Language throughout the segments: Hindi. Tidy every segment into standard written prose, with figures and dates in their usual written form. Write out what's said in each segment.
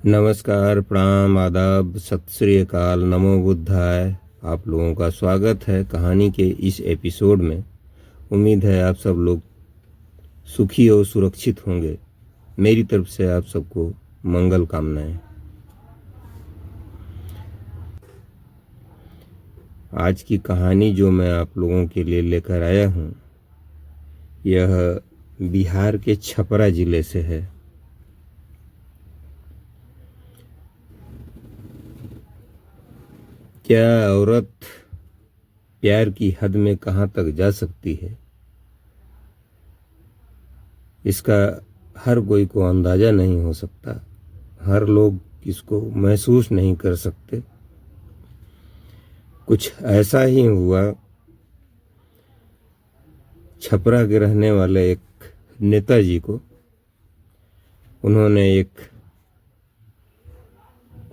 नमस्कार, प्रणाम, आदाब, सत श्री अकाल, नमो बुद्धाय। आप लोगों का स्वागत है कहानी के इस एपिसोड में। उम्मीद है आप सब लोग सुखी और सुरक्षित होंगे। मेरी तरफ से आप सबको मंगल कामनाएं। आज की कहानी जो मैं आप लोगों के लिए लेकर आया हूँ, यह बिहार के छपरा जिले से है। क्या औरत प्यार की हद में कहाँ तक जा सकती है, इसका हर कोई को अंदाजा नहीं हो सकता। हर लोग इसको महसूस नहीं कर सकते। कुछ ऐसा ही हुआ। छपरा के रहने वाले एक नेताजी को उन्होंने एक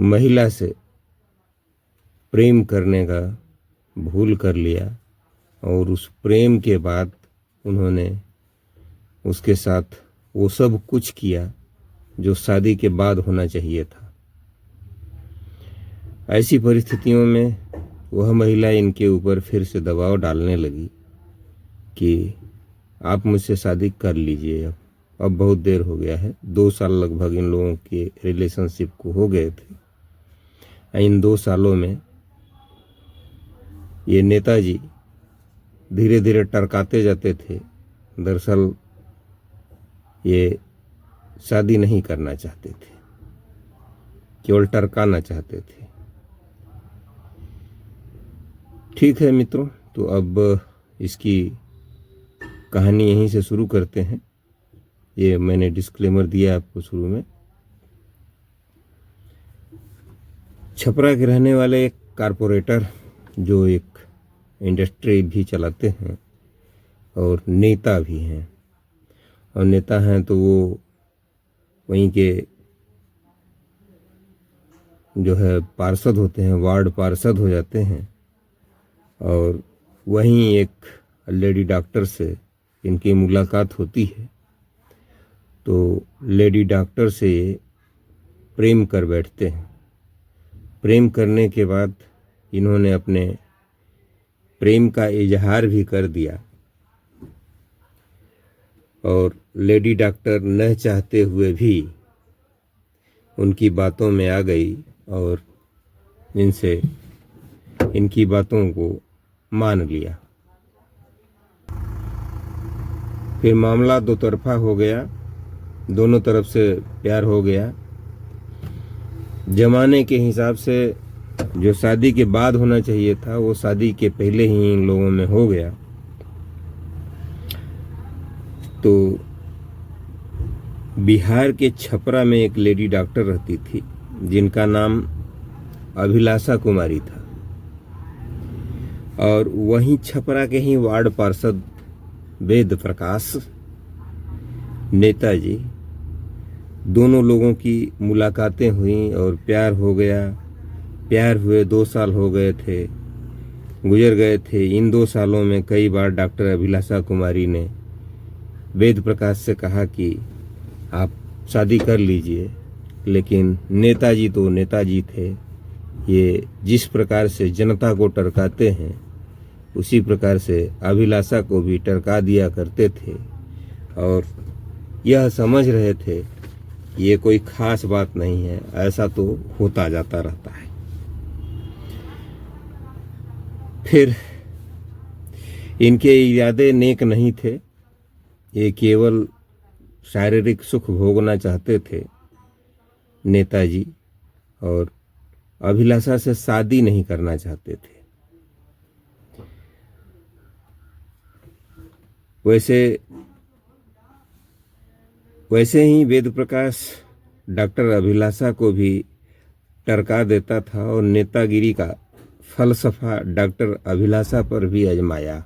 महिला से प्रेम करने का भूल कर लिया और उस प्रेम के बाद उन्होंने उसके साथ वो सब कुछ किया जो शादी के बाद होना चाहिए था। ऐसी परिस्थितियों में वह महिला इनके ऊपर फिर से दबाव डालने लगी कि आप मुझसे शादी कर लीजिए। अब बहुत देर हो गया है। 2 साल लगभग इन लोगों के रिलेशनशिप को हो गए थे। इन 2 सालों में ये नेताजी धीरे धीरे टरकाते जाते थे। दरअसल ये शादी नहीं करना चाहते थे, केवल टरकाना चाहते थे। ठीक है मित्रों, तो अब इसकी कहानी यहीं से शुरू करते हैं। ये मैंने डिस्क्लेमर दिया आपको शुरू में। छपरा के रहने वाले एक कारपोरेटर जो एक इंडस्ट्री भी चलाते हैं और नेता भी हैं, और नेता हैं तो वो वहीं के जो है पार्षद होते हैं, वार्ड पार्षद हो जाते हैं। और वहीं एक लेडी डॉक्टर से इनकी मुलाकात होती है। तो लेडी डॉक्टर से प्रेम कर बैठते हैं। प्रेम करने के बाद इन्होंने अपने प्रेम का इजहार भी कर दिया और लेडी डॉक्टर न चाहते हुए भी उनकी बातों में आ गई और इनसे इनकी बातों को मान लिया। फिर मामला दो तरफा हो गया, दोनों तरफ से प्यार हो गया। जमाने के हिसाब से जो शादी के बाद होना चाहिए था वो शादी के पहले ही इन लोगों में हो गया। तो बिहार के छपरा में एक लेडी डॉक्टर रहती थी जिनका नाम अभिलाषा कुमारी था, और वहीं छपरा के ही वार्ड पार्षद वेद प्रकाश नेताजी, दोनों लोगों की मुलाकातें हुई और प्यार हो गया। प्यार हुए 2 साल हो गए थे, गुजर गए थे। इन 2 सालों में कई बार डॉक्टर अभिलाषा कुमारी ने वेद प्रकाश से कहा कि आप शादी कर लीजिए, लेकिन नेताजी तो नेताजी थे। ये जिस प्रकार से जनता को टरकाते हैं उसी प्रकार से अभिलाषा को भी टरका दिया करते थे, और यह समझ रहे थे ये कोई खास बात नहीं है, ऐसा तो होता जाता रहता है। फिर इनके इरादे नेक नहीं थे। ये केवल शारीरिक सुख भोगना चाहते थे नेताजी, और अभिलाषा से शादी नहीं करना चाहते थे। वैसे ही वेद प्रकाश डॉक्टर अभिलाषा को भी टरका देता था और नेतागिरी का फलसफा डॉक्टर अभिलाषा पर भी आजमाया।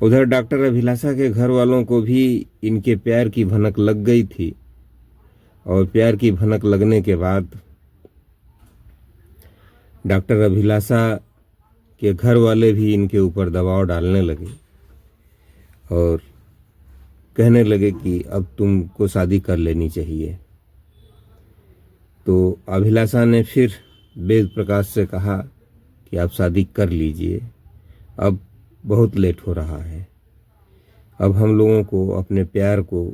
उधर डॉक्टर अभिलाषा के घर वालों को भी इनके प्यार की भनक लग गई थी, और प्यार की भनक लगने के बाद डॉक्टर अभिलाषा के घर वाले भी इनके ऊपर दबाव डालने लगे और कहने लगे कि अब तुमको शादी कर लेनी चाहिए। तो अभिलाषा ने फिर वेद प्रकाश से कहा कि आप शादी कर लीजिए, अब बहुत लेट हो रहा है। अब हम लोगों को अपने प्यार को,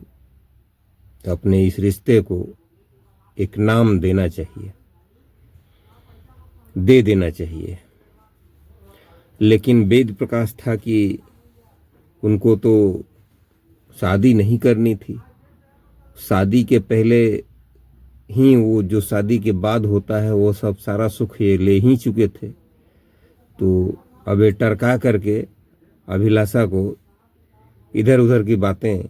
अपने इस रिश्ते को एक नाम देना चाहिए, दे देना चाहिए। लेकिन वेद प्रकाश था कि उनको तो शादी नहीं करनी थी। शादी के पहले ही वो जो शादी के बाद होता है वो सब सारा सुख ये ले ही चुके थे। तो अब ये टरका करके अभिलाषा को इधर उधर की बातें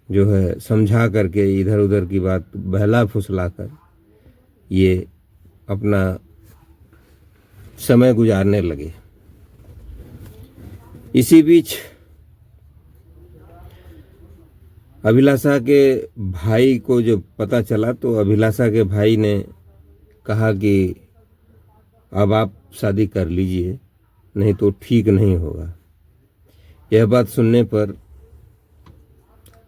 जो है समझा करके, इधर उधर की बात बहला फुसला कर ये अपना समय गुजारने लगे। इसी बीच अभिलाषा के भाई को जब पता चला तो अभिलाषा के भाई ने कहा कि अब आप शादी कर लीजिए, नहीं तो ठीक नहीं होगा। यह बात सुनने पर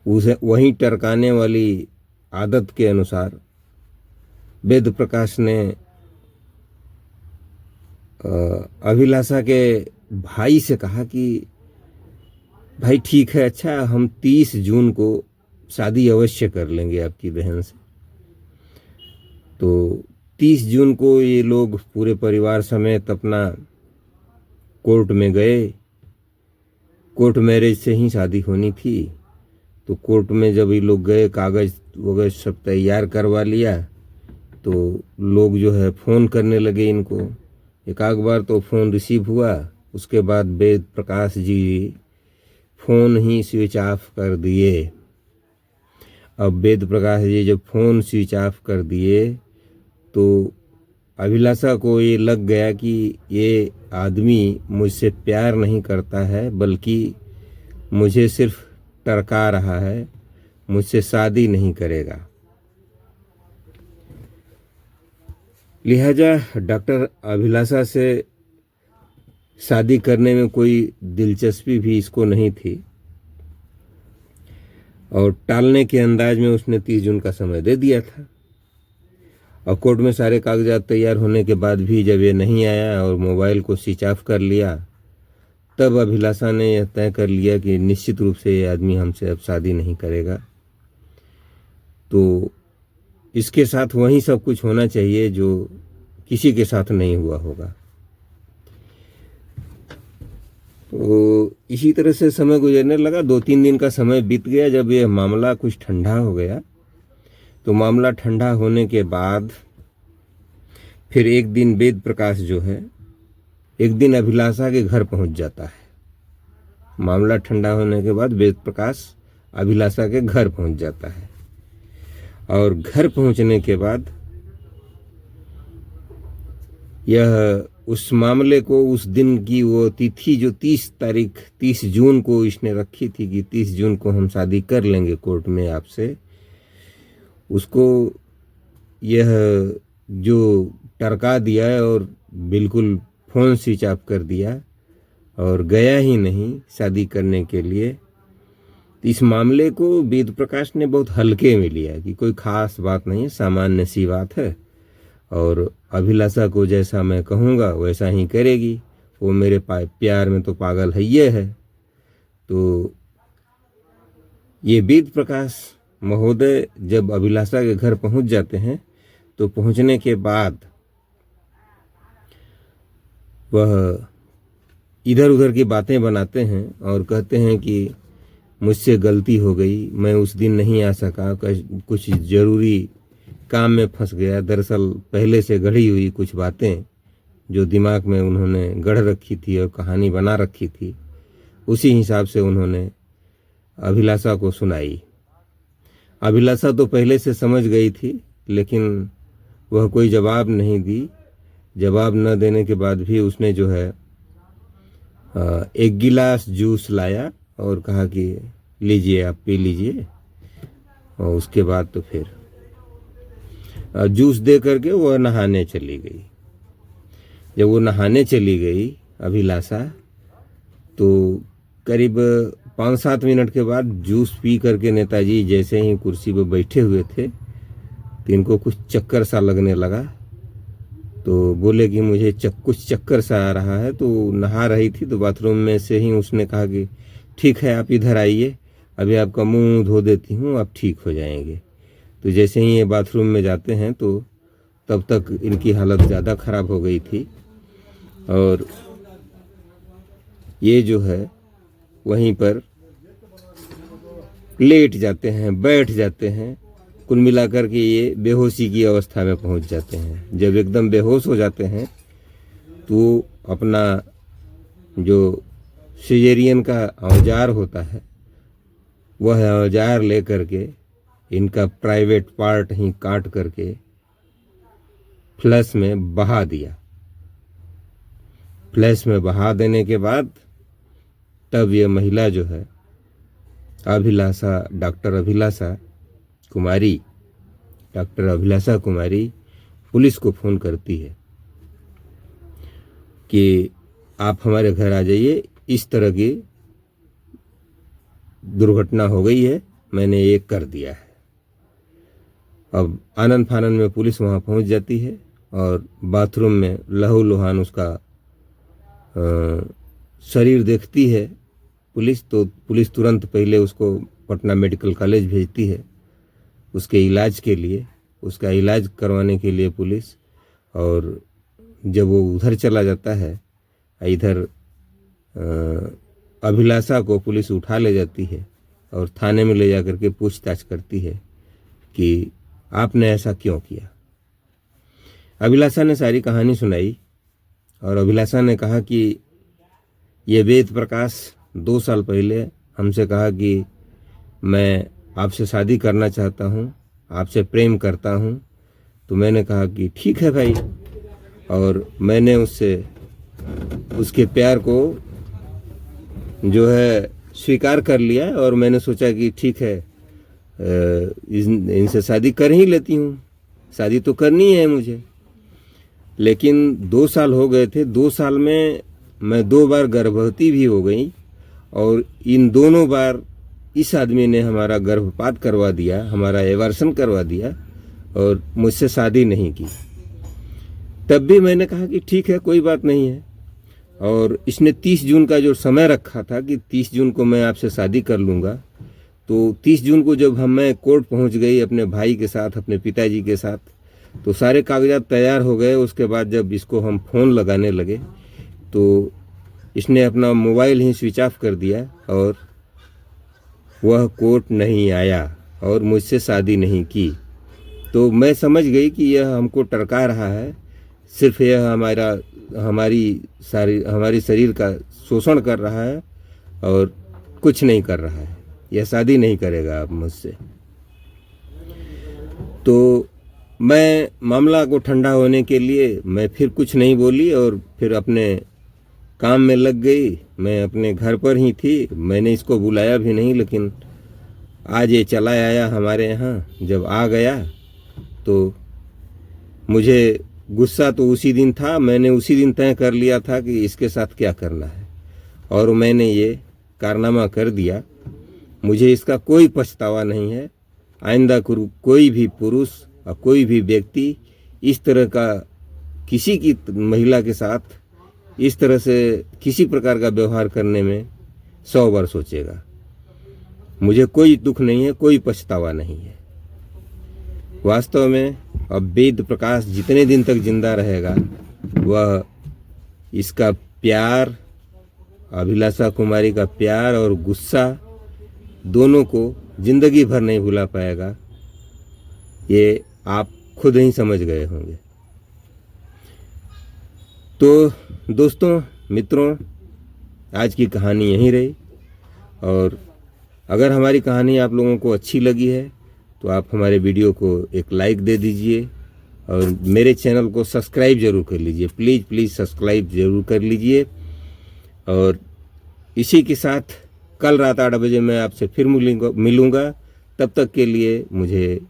उसे वहीं टरकाने वाली आदत के अनुसार वेद प्रकाश ने अभिलाषा के भाई से कहा कि भाई ठीक है, अच्छा हम 30 जून को शादी अवश्य कर लेंगे आपकी बहन से। तो 30 जून को ये लोग पूरे परिवार समेत अपना कोर्ट में गए। कोर्ट मैरिज से ही शादी होनी थी। तो कोर्ट में जब ये लोग गए, कागज वगैरह सब तैयार करवा लिया, तो लोग जो है फ़ोन करने लगे इनको। एक आध बार तो फ़ोन रिसीव हुआ, उसके बाद वेद प्रकाश जी फ़ोन ही स्विच ऑफ कर दिए। अब वेद प्रकाश जी जब फ़ोन स्विच ऑफ कर दिए तो अभिलाषा को ये लग गया कि ये आदमी मुझसे प्यार नहीं करता है, बल्कि मुझे सिर्फ टरका रहा है, मुझसे शादी नहीं करेगा। लिहाजा डॉक्टर अभिलाषा से शादी करने में कोई दिलचस्पी भी इसको नहीं थी और टालने के अंदाज में उसने 30 जून का समय दे दिया था। और कोर्ट में सारे कागजात तैयार होने के बाद भी जब ये नहीं आया और मोबाइल को स्विच ऑफ कर लिया, तब अभिलाषा ने यह तय कर लिया कि निश्चित रूप से ये आदमी हमसे अब शादी नहीं करेगा। तो इसके साथ वही सब कुछ होना चाहिए जो किसी के साथ नहीं हुआ होगा। तो इसी तरह से समय गुजरने लगा। 2-3 दिन का समय बीत गया। जब यह मामला कुछ ठंडा हो गया तो मामला ठंडा होने के बाद फिर एक दिन वेद प्रकाश जो है एक दिन अभिलाषा के घर पहुंच जाता है। मामला ठंडा होने के बाद वेद प्रकाश अभिलाषा के घर पहुंच जाता है और घर पहुंचने के बाद यह उस मामले को, उस दिन की वो तिथि जो 30 जून को इसने रखी थी कि 30 जून को हम शादी कर लेंगे कोर्ट में आपसे, उसको यह जो टरका दिया और बिल्कुल फ़ोन स्विच ऑफ कर दिया और गया ही नहीं शादी करने के लिए। इस मामले को वेद प्रकाश ने बहुत हल्के में लिया कि कोई ख़ास बात नहीं है, सामान्य सी बात है और अभिलाषा को जैसा मैं कहूँगा वैसा ही करेगी, वो मेरे प्यार में तो पागल है ये है। तो ये वेद प्रकाश महोदय जब अभिलाषा के घर पहुंच जाते हैं तो पहुंचने के बाद वह इधर उधर की बातें बनाते हैं और कहते हैं कि मुझसे गलती हो गई, मैं उस दिन नहीं आ सका, कुछ ज़रूरी काम में फंस गया। दरअसल पहले से गढ़ी हुई कुछ बातें जो दिमाग में उन्होंने गढ़ रखी थी और कहानी बना रखी थी, उसी हिसाब से उन्होंने अभिलाषा को सुनाई। अभिलाषा तो पहले से समझ गई थी, लेकिन वह कोई जवाब नहीं दी। जवाब न देने के बाद भी उसने जो है एक गिलास जूस लाया और कहा कि लीजिए आप पी लीजिए। और उसके बाद तो फिर जूस दे करके वह नहाने चली गई। जब वो नहाने चली गई अभिलाषा, तो करीब 5-7 मिनट के बाद जूस पी करके नेताजी जैसे ही कुर्सी पर बैठे हुए थे तो तो इनको कुछ चक्कर सा लगने लगा, तो बोले कि मुझे कुछ चक्कर सा आ रहा है। तो नहा रही थी, तो बाथरूम में से ही उसने कहा कि ठीक है आप इधर आइए, अभी आपका मुंह धो देती हूँ, आप ठीक हो जाएंगे। तो जैसे ही ये बाथरूम में जाते हैं तो तब तक इनकी हालत ज़्यादा ख़राब हो गई थी और ये जो है वहीं पर लेट जाते हैं, बैठ जाते हैं। कुल मिलाकर के ये बेहोशी की अवस्था में पहुंच जाते हैं। जब एकदम बेहोश हो जाते हैं तो अपना जो सिजेरियन का औजार होता है वह औजार ले करके इनका प्राइवेट पार्ट ही काट करके फ्लैश में बहा दिया। फ्लैश में बहा देने के बाद तब ये महिला जो है डॉक्टर अभिलाषा कुमारी पुलिस को फ़ोन करती है कि आप हमारे घर आ जाइए, इस तरह की दुर्घटना हो गई है, मैंने ये कर दिया है। अब आनन फानन में पुलिस वहाँ पहुँच जाती है और बाथरूम में लहूलुहान उसका शरीर देखती है पुलिस। तो पुलिस तुरंत पहले उसको पटना मेडिकल कॉलेज भेजती है उसके इलाज के लिए, उसका इलाज करवाने के लिए पुलिस। और जब वो उधर चला जाता है, इधर अभिलाषा को पुलिस उठा ले जाती है और थाने में ले जा कर के पूछताछ करती है कि आपने ऐसा क्यों किया। अभिलाषा ने सारी कहानी सुनाई और अभिलाषा ने कहा कि ये वेद प्रकाश 2 साल पहले हमसे कहा कि मैं आपसे शादी करना चाहता हूँ, आपसे प्रेम करता हूँ। तो मैंने कहा कि ठीक है भाई, और मैंने उसके प्यार को जो है स्वीकार कर लिया और मैंने सोचा कि ठीक है इनसे शादी कर ही लेती हूँ, शादी तो करनी है मुझे। लेकिन 2 साल हो गए थे, 2 साल में मैं 2 बार गर्भवती भी हो गई और इन दोनों बार इस आदमी ने हमारा गर्भपात करवा दिया, हमारा एवर्सन करवा दिया और मुझसे शादी नहीं की। तब भी मैंने कहा कि ठीक है कोई बात नहीं है। और इसने 30 जून का जो समय रखा था कि 30 जून को मैं आपसे शादी कर लूँगा, तो 30 जून को जब मैं कोर्ट पहुंच गई अपने भाई के साथ, अपने पिताजी के साथ, तो सारे कागजात तैयार हो गए। उसके बाद जब इसको हम फ़ोन लगाने लगे तो इसने अपना मोबाइल ही स्विच ऑफ कर दिया और वह कोर्ट नहीं आया और मुझसे शादी नहीं की। तो मैं समझ गई कि यह हमको टरका रहा है, सिर्फ यह हमारी शरीर का शोषण कर रहा है और कुछ नहीं कर रहा है। यह शादी नहीं करेगा अब मुझसे। तो मैं मामला को ठंडा होने के लिए मैं फिर कुछ नहीं बोली और फिर अपने काम में लग गई। मैं अपने घर पर ही थी, मैंने इसको बुलाया भी नहीं, लेकिन आज ये चला आया हमारे यहाँ। जब आ गया तो मुझे गुस्सा तो उसी दिन था, मैंने उसी दिन तय कर लिया था कि इसके साथ क्या करना है और मैंने ये कारनामा कर दिया। मुझे इसका कोई पछतावा नहीं है। आइंदा कोई भी पुरुष और कोई भी व्यक्ति इस तरह का किसी की महिला के साथ इस तरह से किसी प्रकार का व्यवहार करने में 100 बार सोचेगा। मुझे कोई दुख नहीं है, कोई पछतावा नहीं है। वास्तव में अब वेद प्रकाश जितने दिन तक जिंदा रहेगा वह इसका प्यार, अभिलाषा कुमारी का प्यार और गुस्सा दोनों को जिंदगी भर नहीं भुला पाएगा। ये आप खुद ही समझ गए होंगे। तो दोस्तों, मित्रों, आज की कहानी यहीं रही। और अगर हमारी कहानी आप लोगों को अच्छी लगी है तो आप हमारे वीडियो को एक लाइक दे दीजिए और मेरे चैनल को सब्सक्राइब जरूर कर लीजिए। प्लीज़ सब्सक्राइब जरूर कर लीजिए। और इसी के साथ कल रात 8 बजे मैं आपसे फिर मिलूँगा। तब तक के लिए मुझे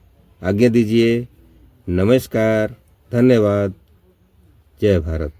आज्ञा दीजिए। नमस्कार, धन्यवाद, जय भारत।